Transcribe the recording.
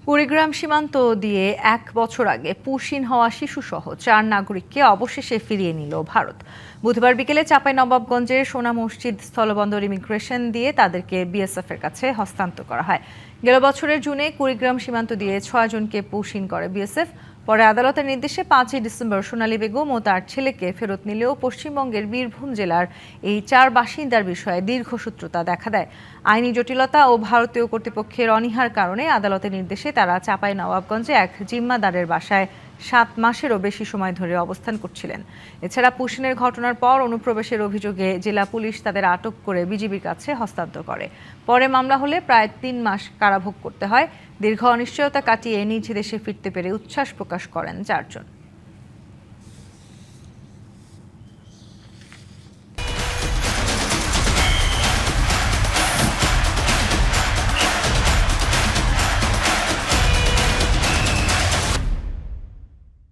কুড়িগ্রাম সীমান্ত দিয়ে ১ বছর আগে পুশিন হওয়া শিশুসহ ৪ নাগরিককে অবশেষে ফিরিয়ে নিল ভারত। বুধবার বিকেলে চাঁপাইনবাবগঞ্জের সোনা মসজিদ স্থলবন্দর ইমিগ্রেশন দিয়ে তাদেরকে বিএসএফের কাছে হস্তান্তর করা হয়। গেল বছরের জুনে কুড়িগ্রাম সীমান্ত দিয়ে ৬ জনকে পুশিন করে বিএসএফ। পরে আদালতের নির্দেশে ৫ই ডিসেম্বর সোনালী বেগম ও তার ছেলেকে ফেরত নিলেও পশ্চিমবঙ্গের বীরভূম জেলার এই ৪ বাসিন্দার বিষয়ে দীর্ঘসূত্রতা দেখা দেয়। আইনি জটিলতা ও ভারতীয় কর্তৃপক্ষের অনীহার কারণে আদালতের নির্দেশে তারা চাঁপাইনবাবগঞ্জে এক জিম্মাদারের বাসায় ৭ মাসেরও বেশি সময় ধরে অবস্থান করছিলেন। এছাড়া পুশিনের ঘটনার পর অনুপ্রবেশের অভিযোগে জেলা পুলিশ তাদের আটক করে বিজিবির কাছে হস্তান্তর করে। পরে মামলা হলে প্রায় ৩ মাস কারাভোগ করতে হয়। দীর্ঘ অনিশ্চয়তা কাটিয়ে নিজ দেশে ফিরতে পেরে উচ্ছ্বাস প্রকাশ করেন ৪ জন।